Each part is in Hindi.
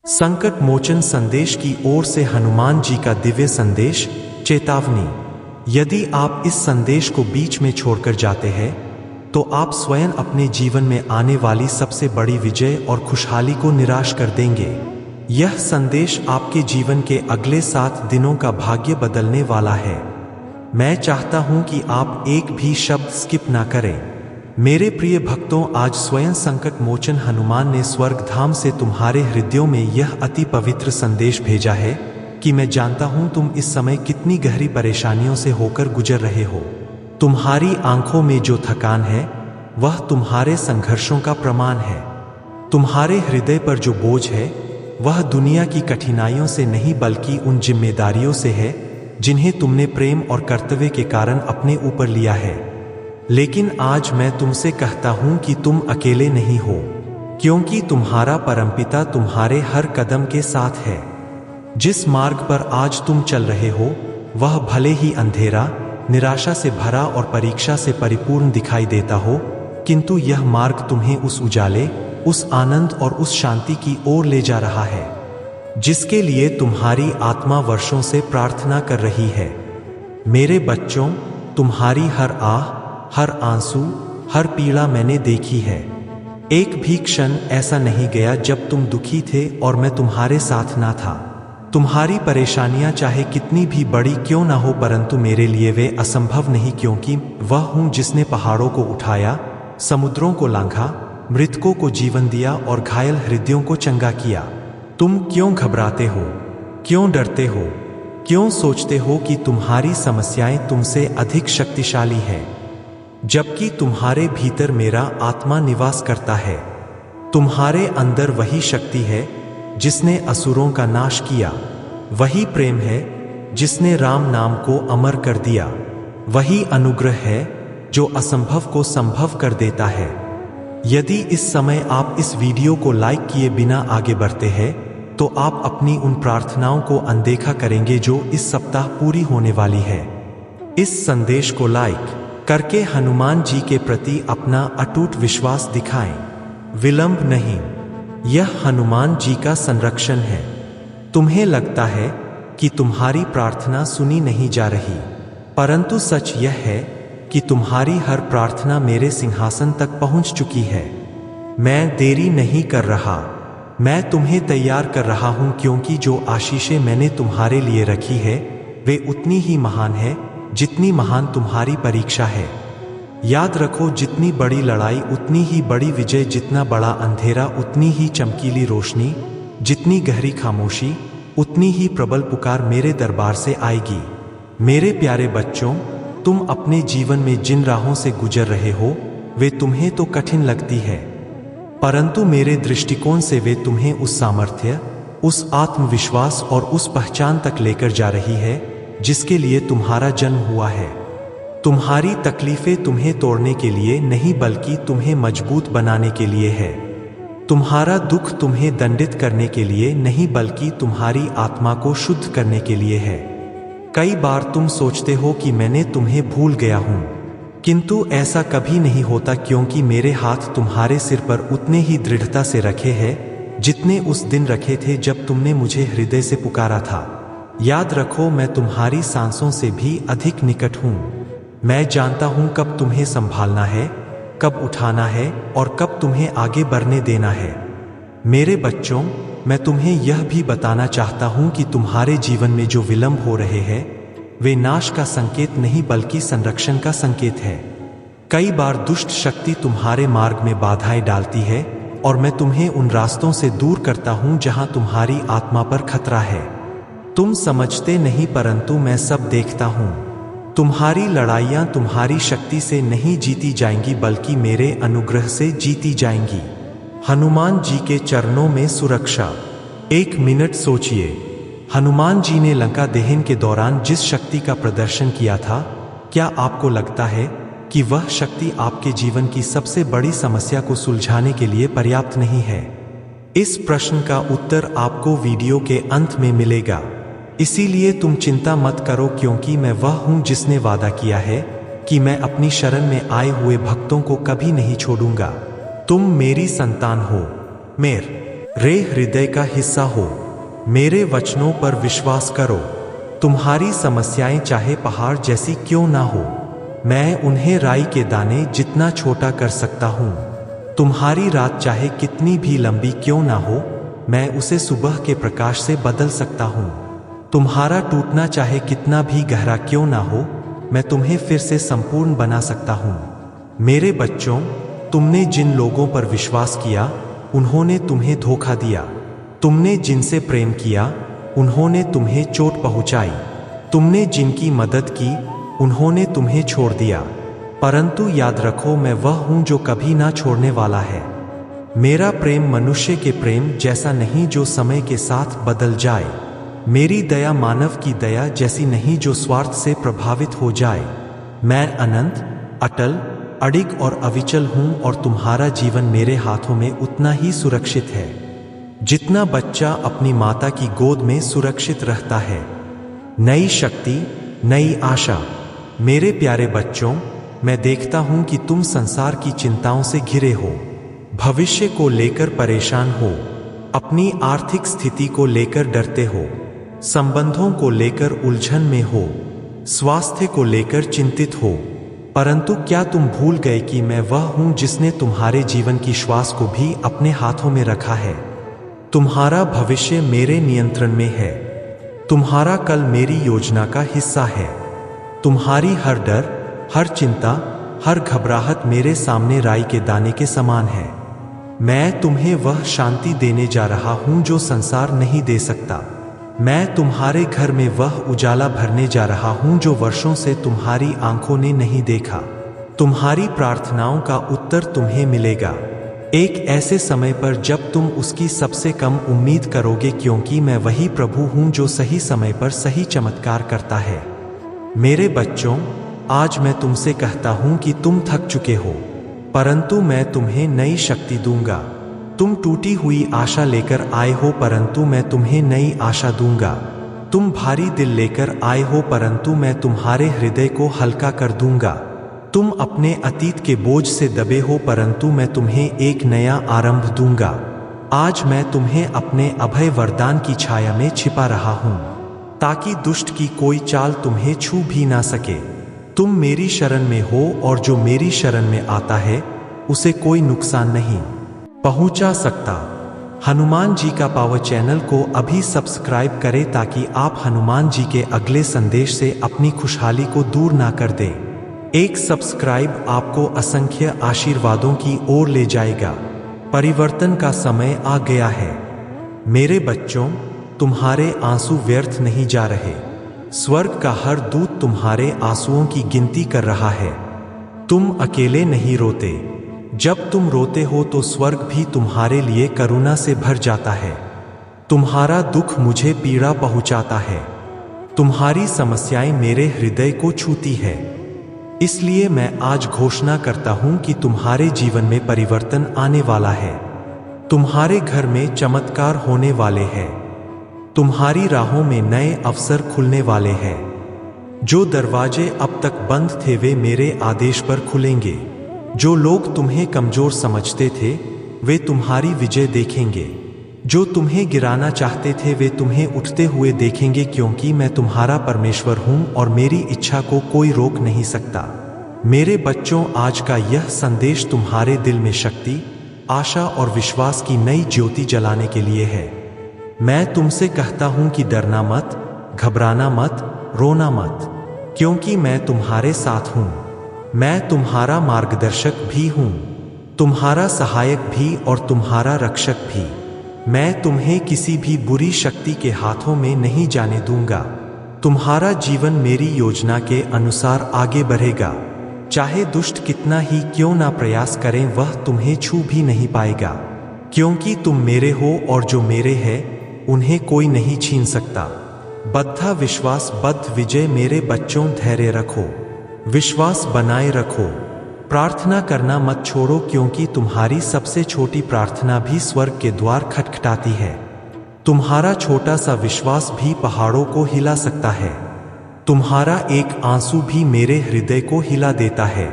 संकट मोचन संदेश की ओर से हनुमान जी का दिव्य संदेश। चेतावनी, यदि आप इस संदेश को बीच में छोड़कर जाते हैं तो आप स्वयं अपने जीवन में आने वाली सबसे बड़ी विजय और खुशहाली को निराश कर देंगे। यह संदेश आपके जीवन के अगले 7 दिनों का भाग्य बदलने वाला है। मैं चाहता हूं कि आप एक भी शब्द स्किप ना करें। मेरे प्रिय भक्तों, आज स्वयं संकट मोचन हनुमान ने स्वर्ग धाम से तुम्हारे हृदयों में यह अति पवित्र संदेश भेजा है कि मैं जानता हूं तुम इस समय कितनी गहरी परेशानियों से होकर गुजर रहे हो। तुम्हारी आंखों में जो थकान है वह तुम्हारे संघर्षों का प्रमाण है। तुम्हारे हृदय पर जो बोझ है वह दुनिया की कठिनाइयों से नहीं बल्कि उन जिम्मेदारियों से है जिन्हें तुमने प्रेम और कर्तव्य के कारण अपने ऊपर लिया है। लेकिन आज मैं तुमसे कहता हूं कि तुम अकेले नहीं हो, क्योंकि तुम्हारा परमपिता तुम्हारे हर कदम के साथ है। जिस मार्ग पर आज तुम चल रहे हो वह भले ही अंधेरा, निराशा से भरा और परीक्षा से परिपूर्ण दिखाई देता हो, किंतु यह मार्ग तुम्हें उस उजाले, उस आनंद और उस शांति की ओर ले जा रहा है जिसके लिए तुम्हारी आत्मा वर्षों से प्रार्थना कर रही है। मेरे बच्चों, तुम्हारी हर आह, हर आंसू, हर पीड़ा मैंने देखी है। एक भी क्षण ऐसा नहीं गया जब तुम दुखी थे और मैं तुम्हारे साथ ना था। तुम्हारी परेशानियां चाहे कितनी भी बड़ी क्यों ना हो, परंतु मेरे लिए वे असंभव नहीं, क्योंकि वह हूं जिसने पहाड़ों को उठाया, समुद्रों को लांघा, मृतकों को जीवन दिया और घायल हृदयों को चंगा किया। तुम क्यों घबराते हो? क्यों डरते हो? क्यों सोचते हो कि तुम्हारी समस्याएं तुमसे अधिक शक्तिशाली है, जबकि तुम्हारे भीतर मेरा आत्मा निवास करता है। तुम्हारे अंदर वही शक्ति है जिसने असुरों का नाश किया, वही प्रेम है जिसने राम नाम को अमर कर दिया, वही अनुग्रह है जो असंभव को संभव कर देता है। यदि इस समय आप इस वीडियो को लाइक किए बिना आगे बढ़ते हैं तो आप अपनी उन प्रार्थनाओं को अनदेखा करेंगे जो इस सप्ताह पूरी होने वाली है। इस संदेश को लाइक करके हनुमान जी के प्रति अपना अटूट विश्वास दिखाएं। विलंब नहीं, यह हनुमान जी का संरक्षण है। तुम्हें लगता है कि तुम्हारी प्रार्थना सुनी नहीं जा रही, परंतु सच यह है कि तुम्हारी हर प्रार्थना मेरे सिंहासन तक पहुंच चुकी है। मैं देरी नहीं कर रहा, मैं तुम्हें तैयार कर रहा हूं, क्योंकि जो आशीषें मैंने तुम्हारे लिए रखी है वे उतनी ही महान है जितनी महान तुम्हारी परीक्षा है। याद रखो, जितनी बड़ी लड़ाई उतनी ही बड़ी विजय, जितना बड़ा अंधेरा उतनी ही चमकीली रोशनी, जितनी गहरी खामोशी उतनी ही प्रबल पुकार मेरे दरबार से आएगी। मेरे प्यारे बच्चों, तुम अपने जीवन में जिन राहों से गुजर रहे हो वे तुम्हें तो कठिन लगती है, परंतु मेरे दृष्टिकोण से वे तुम्हें उस सामर्थ्य, उस आत्मविश्वास और उस पहचान तक लेकर जा रही है जिसके लिए तुम्हारा जन्म हुआ है। तुम्हारी तकलीफें तुम्हें तोड़ने के लिए नहीं बल्कि तुम्हें मजबूत बनाने के लिए है। तुम्हारा दुख तुम्हें दंडित करने के लिए नहीं बल्कि तुम्हारी आत्मा को शुद्ध करने के लिए है। कई बार तुम सोचते हो कि मैंने तुम्हें भूल गया हूं, किंतु ऐसा कभी नहीं होता, क्योंकि मेरे हाथ तुम्हारे सिर पर उतने ही दृढ़ता से रखे हैं जितने उस दिन रखे थे जब तुमने मुझे हृदय से पुकारा था। याद रखो, मैं तुम्हारी सांसों से भी अधिक निकट हूं। मैं जानता हूं कब तुम्हें संभालना है, कब उठाना है और कब तुम्हें आगे बढ़ने देना है। मेरे बच्चों, मैं तुम्हें यह भी बताना चाहता हूं कि तुम्हारे जीवन में जो विलंब हो रहे हैं वे नाश का संकेत नहीं बल्कि संरक्षण का संकेत है। कई बार दुष्ट शक्ति तुम्हारे मार्ग में बाधाएं डालती है और मैं तुम्हें उन रास्तों से दूर करता हूं जहां तुम्हारी आत्मा पर खतरा है। तुम समझते नहीं, परंतु मैं सब देखता हूं। तुम्हारी लड़ाइयां तुम्हारी शक्ति से नहीं जीती जाएंगी बल्कि मेरे अनुग्रह से जीती जाएंगी। हनुमान जी के चरणों में सुरक्षा। 1 मिनट सोचिए, हनुमान जी ने लंका दहन के दौरान जिस शक्ति का प्रदर्शन किया था, क्या आपको लगता है कि वह शक्ति आपके जीवन की सबसे बड़ी समस्या को सुलझाने के लिए पर्याप्त नहीं है? इस प्रश्न का उत्तर आपको वीडियो के अंत में मिलेगा। इसीलिए तुम चिंता मत करो, क्योंकि मैं वह हूं जिसने वादा किया है कि मैं अपनी शरण में आए हुए भक्तों को कभी नहीं छोड़ूंगा। तुम मेरी संतान हो, मेर रे हृदय का हिस्सा हो, मेरे वचनों पर विश्वास करो। तुम्हारी समस्याएं चाहे पहाड़ जैसी क्यों ना हो, मैं उन्हें राई के दाने जितना छोटा कर सकता हूँ। तुम्हारी रात चाहे कितनी भी लंबी क्यों ना हो, मैं उसे सुबह के प्रकाश से बदल सकता हूँ। तुम्हारा टूटना चाहे कितना भी गहरा क्यों ना हो, मैं तुम्हें फिर से संपूर्ण बना सकता हूँ। मेरे बच्चों, तुमने जिन लोगों पर विश्वास किया उन्होंने तुम्हें धोखा दिया। तुमने जिनसे प्रेम किया उन्होंने तुम्हें चोट पहुंचाई। तुमने जिनकी मदद की उन्होंने तुम्हें छोड़ दिया। परंतु याद रखो, मैं वह हूं जो कभी ना छोड़ने वाला है। मेरा प्रेम मनुष्य के प्रेम जैसा नहीं जो समय के साथ बदल जाए। मेरी दया मानव की दया जैसी नहीं जो स्वार्थ से प्रभावित हो जाए। मैं अनंत, अटल, अडिग और अविचल हूं और तुम्हारा जीवन मेरे हाथों में उतना ही सुरक्षित है जितना बच्चा अपनी माता की गोद में सुरक्षित रहता है। नई शक्ति, नई आशा। मेरे प्यारे बच्चों, मैं देखता हूं कि तुम संसार की चिंताओं से घिरे हो, भविष्य को लेकर परेशान हो, अपनी आर्थिक स्थिति को लेकर डरते हो, संबंधों को लेकर उलझन में हो, स्वास्थ्य को लेकर चिंतित हो। परंतु क्या तुम भूल गए कि मैं वह हूं जिसने तुम्हारे जीवन की श्वास को भी अपने हाथों में रखा है। तुम्हारा भविष्य मेरे नियंत्रण में है। तुम्हारा कल मेरी योजना का हिस्सा है। तुम्हारी हर डर, हर चिंता, हर घबराहट मेरे सामने राई के दाने के समान है। मैं तुम्हें वह शांति देने जा रहा हूं जो संसार नहीं दे सकता। मैं तुम्हारे घर में वह उजाला भरने जा रहा हूं जो वर्षों से तुम्हारी आंखों ने नहीं देखा। तुम्हारी प्रार्थनाओं का उत्तर तुम्हें मिलेगा, एक ऐसे समय पर जब तुम उसकी सबसे कम उम्मीद करोगे, क्योंकि मैं वही प्रभु हूं जो सही समय पर सही चमत्कार करता है। मेरे बच्चों, आज मैं तुमसे कहता हूं कि तुम थक चुके हो, परंतु मैं तुम्हें नई शक्ति दूंगा। तुम टूटी हुई आशा लेकर आए हो, परंतु मैं तुम्हें नई आशा दूंगा। तुम भारी दिल लेकर आए हो, परंतु मैं तुम्हारे हृदय को हल्का कर दूंगा। तुम अपने अतीत के बोझ से दबे हो, परंतु मैं तुम्हें एक नया आरंभ दूंगा। आज मैं तुम्हें अपने अभय वरदान की छाया में छिपा रहा हूं, ताकि दुष्ट की कोई चाल तुम्हें छू भी ना सके। तुम मेरी शरण में हो और जो मेरी शरण में आता है उसे कोई नुकसान नहीं पहुंचा सकता। हनुमान जी का पावर चैनल को अभी सब्सक्राइब करें ताकि आप हनुमान जी के अगले संदेश से अपनी खुशहाली को दूर ना कर दें। एक सब्सक्राइब आपको असंख्य आशीर्वादों की ओर ले जाएगा। परिवर्तन का समय आ गया है। मेरे बच्चों, तुम्हारे आंसू व्यर्थ नहीं जा रहे। स्वर्ग का हर दूत तुम्हारे आंसुओं की गिनती कर रहा है। तुम अकेले नहीं रोते। जब तुम रोते हो तो स्वर्ग भी तुम्हारे लिए करुणा से भर जाता है। तुम्हारा दुख मुझे पीड़ा पहुंचाता है। तुम्हारी समस्याएं मेरे हृदय को छूती है। इसलिए मैं आज घोषणा करता हूं कि तुम्हारे जीवन में परिवर्तन आने वाला है। तुम्हारे घर में चमत्कार होने वाले हैं। तुम्हारी राहों में नए अवसर खुलने वाले हैं। जो दरवाजे अब तक बंद थे वे मेरे आदेश पर खुलेंगे। जो लोग तुम्हें कमजोर समझते थे वे तुम्हारी विजय देखेंगे। जो तुम्हें गिराना चाहते थे वे तुम्हें उठते हुए देखेंगे, क्योंकि मैं तुम्हारा परमेश्वर हूं और मेरी इच्छा को कोई रोक नहीं सकता। मेरे बच्चों, आज का यह संदेश तुम्हारे दिल में शक्ति, आशा और विश्वास की नई ज्योति जलाने के लिए है। मैं तुमसे कहता हूं कि डरना मत, घबराना मत, रोना मत, क्योंकि मैं तुम्हारे साथ हूं। मैं तुम्हारा मार्गदर्शक भी हूं, तुम्हारा सहायक भी और तुम्हारा रक्षक भी। मैं तुम्हें किसी भी बुरी शक्ति के हाथों में नहीं जाने दूंगा। तुम्हारा जीवन मेरी योजना के अनुसार आगे बढ़ेगा। चाहे दुष्ट कितना ही क्यों ना प्रयास करें, वह तुम्हें छू भी नहीं पाएगा, क्योंकि तुम मेरे हो और जो मेरे है उन्हें कोई नहीं छीन सकता। बद्धा विश्वास बद्ध विजय। मेरे बच्चों, धैर्य रखो, विश्वास बनाए रखो, प्रार्थना करना मत छोड़ो, क्योंकि तुम्हारी सबसे छोटी प्रार्थना भी स्वर्ग के द्वार खटखटाती है। तुम्हारा छोटा सा विश्वास भी पहाड़ों को हिला सकता है। तुम्हारा एक आंसू भी मेरे हृदय को हिला देता है।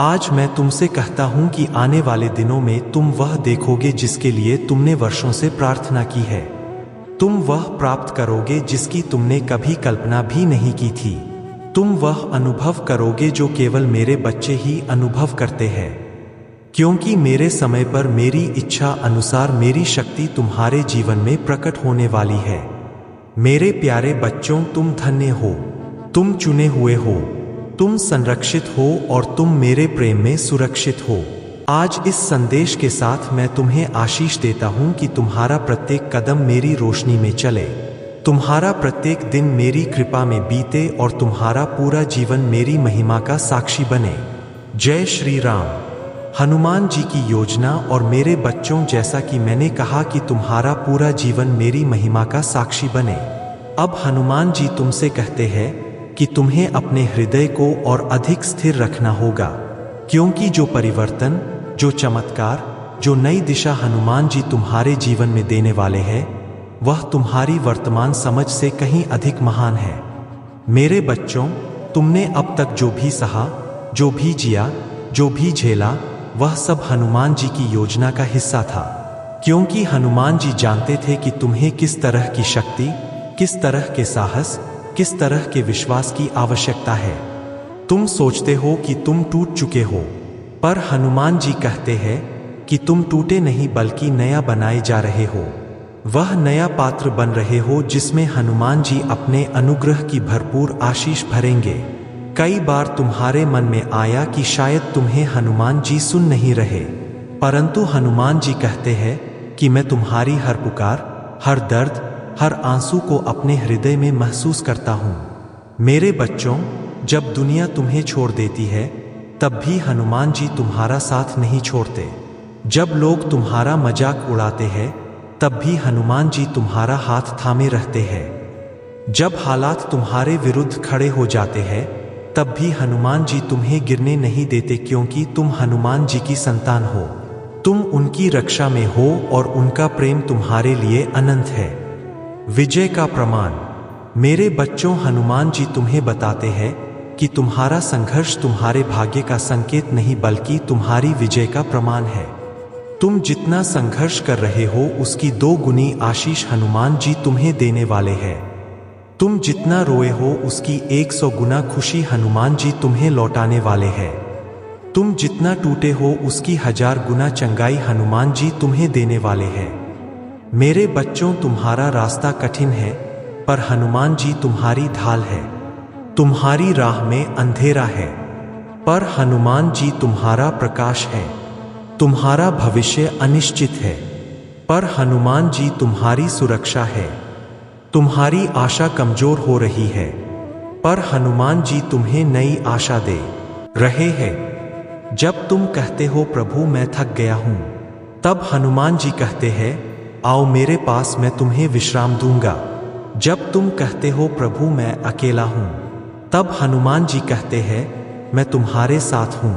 आज मैं तुमसे कहता हूं कि आने वाले दिनों में तुम वह देखोगे जिसके लिए तुमने वर्षों से प्रार्थना की है। तुम वह प्राप्त करोगे जिसकी तुमने कभी कल्पना भी नहीं की थी। तुम वह अनुभव करोगे जो केवल मेरे बच्चे ही अनुभव करते हैं, क्योंकि मेरे समय पर मेरी इच्छा अनुसार मेरी शक्ति तुम्हारे जीवन में प्रकट होने वाली है। मेरे प्यारे बच्चों, तुम धन्य हो, तुम चुने हुए हो, तुम संरक्षित हो और तुम मेरे प्रेम में सुरक्षित हो। आज इस संदेश के साथ मैं तुम्हें आशीष देता हूं कि तुम्हारा प्रत्येक कदम मेरी रोशनी में चले, तुम्हारा प्रत्येक दिन मेरी कृपा में बीते और तुम्हारा पूरा जीवन मेरी महिमा का साक्षी बने। जय श्री राम। हनुमान जी की योजना। और मेरे बच्चों, जैसा कि मैंने कहा कि तुम्हारा पूरा जीवन मेरी महिमा का साक्षी बने, अब हनुमान जी तुमसे कहते हैं कि तुम्हें अपने हृदय को और अधिक स्थिर रखना होगा, क्योंकि जो परिवर्तन, जो चमत्कार, जो नई दिशा हनुमान जी तुम्हारे जीवन में देने वाले हैं, वह तुम्हारी वर्तमान समझ से कहीं अधिक महान है। मेरे बच्चों, तुमने अब तक जो भी सहा, जो भी जिया, जो भी झेला, वह सब हनुमान जी की योजना का हिस्सा था, क्योंकि हनुमान जी जानते थे कि तुम्हें किस तरह की शक्ति, किस तरह के साहस, किस तरह के विश्वास की आवश्यकता है। तुम सोचते हो कि तुम टूट चुके हो, पर हनुमान जी कहते हैं कि तुम टूटे नहीं बल्कि नया बनाए जा रहे हो। वह नया पात्र बन रहे हो जिसमें हनुमान जी अपने अनुग्रह की भरपूर आशीष भरेंगे। कई बार तुम्हारे मन में आया कि शायद तुम्हें हनुमान जी सुन नहीं रहे, परंतु हनुमान जी कहते हैं कि मैं तुम्हारी हर पुकार, हर दर्द, हर आंसू को अपने हृदय में महसूस करता हूँ। मेरे बच्चों, जब दुनिया तुम्हें छोड़ देती है, तब भी हनुमान जी तुम्हारा साथ नहीं छोड़ते। जब लोग तुम्हारा मजाक उड़ाते हैं, तब भी हनुमान जी तुम्हारा हाथ थामे रहते हैं। जब हालात तुम्हारे विरुद्ध खड़े हो जाते हैं, तब भी हनुमान जी तुम्हें गिरने नहीं देते, क्योंकि तुम हनुमान जी की संतान हो। तुम उनकी रक्षा में हो और उनका प्रेम तुम्हारे लिए अनंत है। विजय का प्रमाण। मेरे बच्चों, हनुमान जी तुम्हें बताते हैं कि तुम्हारा संघर्ष तुम्हारे भाग्य का संकेत नहीं बल्कि तुम्हारी विजय का प्रमाण है। तुम जितना संघर्ष कर रहे हो उसकी 2 गुनी आशीष हनुमान जी तुम्हें देने वाले हैं। तुम जितना रोए हो उसकी 100 गुना खुशी हनुमान जी तुम्हें लौटाने वाले हैं। तुम जितना टूटे हो उसकी 1000 गुना चंगाई हनुमान जी तुम्हें देने वाले हैं। मेरे बच्चों, तुम्हारा रास्ता कठिन है, पर हनुमान जी तुम्हारी ढाल है। तुम्हारी राह में अंधेरा है, पर हनुमान जी तुम्हारा प्रकाश है। तुम्हारा भविष्य अनिश्चित है, पर हनुमान जी तुम्हारी सुरक्षा है। तुम्हारी आशा कमजोर हो रही है, पर हनुमान जी तुम्हें नई आशा दे रहे हैं। जब तुम कहते हो प्रभु मैं थक गया हूं, तब हनुमान जी कहते हैं आओ मेरे पास, मैं तुम्हें विश्राम दूंगा। जब तुम कहते हो प्रभु मैं अकेला हूं, तब हनुमान जी कहते हैं मैं तुम्हारे साथ हूं।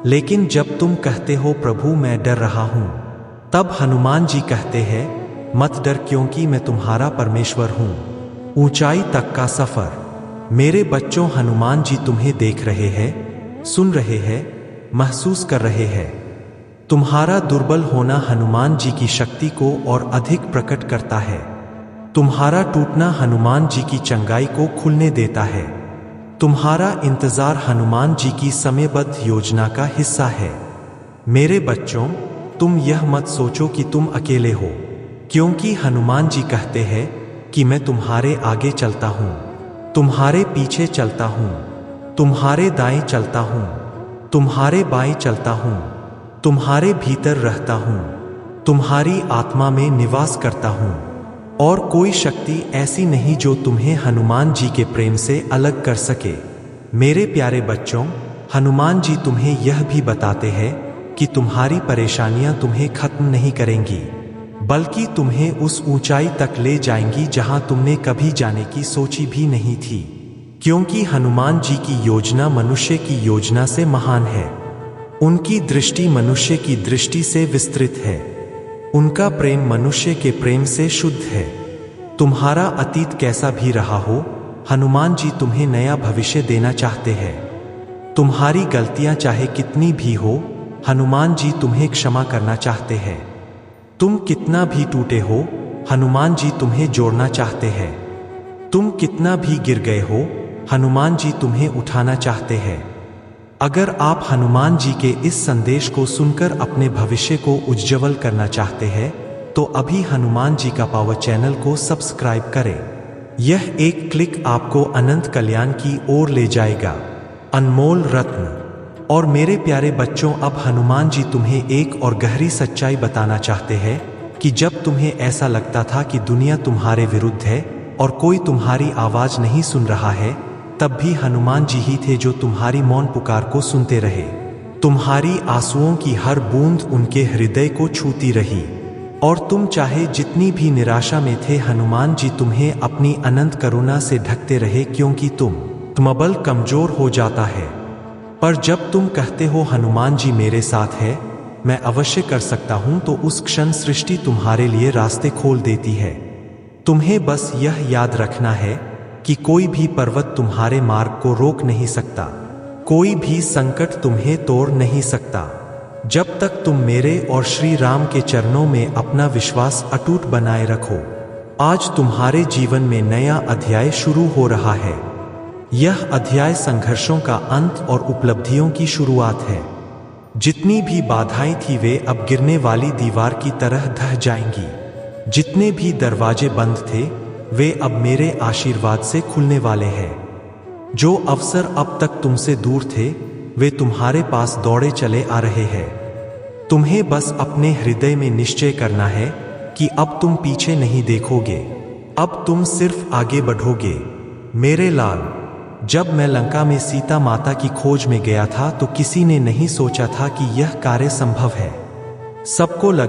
लेकिन जब तुम कहते हो प्रभु मैं डर रहा हूं, तब हनुमान जी कहते हैं मत डर, क्योंकि मैं तुम्हारा परमेश्वर हूं। ऊंचाई तक का सफर। मेरे बच्चों, हनुमान जी तुम्हें देख रहे हैं, सुन रहे हैं, महसूस कर रहे हैं। तुम्हारा दुर्बल होना हनुमान जी की शक्ति को और अधिक प्रकट करता है। तुम्हारा टूटना हनुमान जी की चंगाई को खुलने देता है। तुम्हारा इंतजार हनुमान जी की समयबद्ध योजना का हिस्सा है। मेरे बच्चों, तुम यह मत सोचो कि तुम अकेले हो, क्योंकि हनुमान जी कहते हैं कि मैं तुम्हारे आगे चलता हूँ, तुम्हारे पीछे चलता हूँ, तुम्हारे दाएं चलता हूँ, तुम्हारे बाएं चलता हूँ, तुम्हारे भीतर रहता हूँ, तुम्हारी आत्मा में निवास करता हूँ। और कोई शक्ति ऐसी नहीं जो तुम्हें हनुमान जी के प्रेम से अलग कर सके। मेरे प्यारे बच्चों, हनुमान जी तुम्हें यह भी बताते हैं कि तुम्हारी परेशानियां तुम्हें खत्म नहीं करेंगी, बल्कि तुम्हें उस ऊंचाई तक ले जाएंगी जहां तुमने कभी जाने की सोची भी नहीं थी। क्योंकि हनुमान जी की योजना मनुष्य की योजना से महान है। उनकी दृष्टि मनुष्य की दृष्टि से विस्तृत है। उनका प्रेम मनुष्य के प्रेम से शुद्ध है। तुम्हारा अतीत कैसा भी रहा हो, हनुमान जी तुम्हें नया भविष्य देना चाहते हैं। तुम्हारी गलतियां चाहे कितनी भी हो, हनुमान जी तुम्हें क्षमा करना चाहते हैं। तुम कितना भी टूटे हो, हनुमान जी तुम्हें जोड़ना चाहते हैं। तुम कितना भी गिर गए हो, हनुमान जी तुम्हें उठाना चाहते हैं। अगर आप हनुमान जी के इस संदेश को सुनकर अपने भविष्य को उज्ज्वल करना चाहते हैं तो अभी हनुमान जी का पावर चैनल को सब्सक्राइब करें। यह एक क्लिक आपको अनंत कल्याण की ओर ले जाएगा। अनमोल रत्न। और मेरे प्यारे बच्चों, अब हनुमान जी तुम्हें एक और गहरी सच्चाई बताना चाहते हैं कि जब तुम्हें ऐसा लगता था कि दुनिया तुम्हारे विरुद्ध है और कोई तुम्हारी आवाज नहीं सुन रहा है, तब भी हनुमान जी ही थे जो तुम्हारी मौन पुकार को सुनते रहे। तुम्हारी आंसुओं की हर बूंद उनके हृदय को छूती रही और तुम चाहे जितनी भी निराशा में थे, हनुमान जी तुम्हें अपनी अनंत करुणा से ढकते रहे, क्योंकि तुम्हारा बल कमजोर हो जाता है, पर जब तुम कहते हो हनुमान जी मेरे साथ है, मैं अवश्य कर सकता हूं, तो उस क्षण सृष्टि तुम्हारे लिए रास्ते खोल देती है। तुम्हें बस यह याद रखना है कि कोई भी पर्वत तुम्हारे मार्ग को रोक नहीं सकता, कोई भी संकट तुम्हें तोड़ नहीं सकता, जब तक तुम मेरे और श्री राम के चरणों में अपना विश्वास अटूट बनाए रखो। आज तुम्हारे जीवन में नया अध्याय शुरू हो रहा है। यह अध्याय संघर्षों का अंत और उपलब्धियों की शुरुआत है। जितनी भी बाधाएं थी वे अब गिरने वाली दीवार की तरह ढह जाएंगी। जितने भी दरवाजे बंद थे वे अब मेरे आशीर्वाद से खुलने वाले हैं। जो अवसर अब तक तुमसे दूर थे वे तुम्हारे पास दौड़े चले आ रहे हैं। तुम्हें बस अपने हृदय में निश्चय करना है कि अब तुम पीछे नहीं देखोगे, अब तुम सिर्फ आगे बढ़ोगे। मेरे लाल, जब मैं लंका में सीता माता की खोज में गया था तो किसी ने नहीं सोचा था कि यह कार्य संभव है। सबको लगा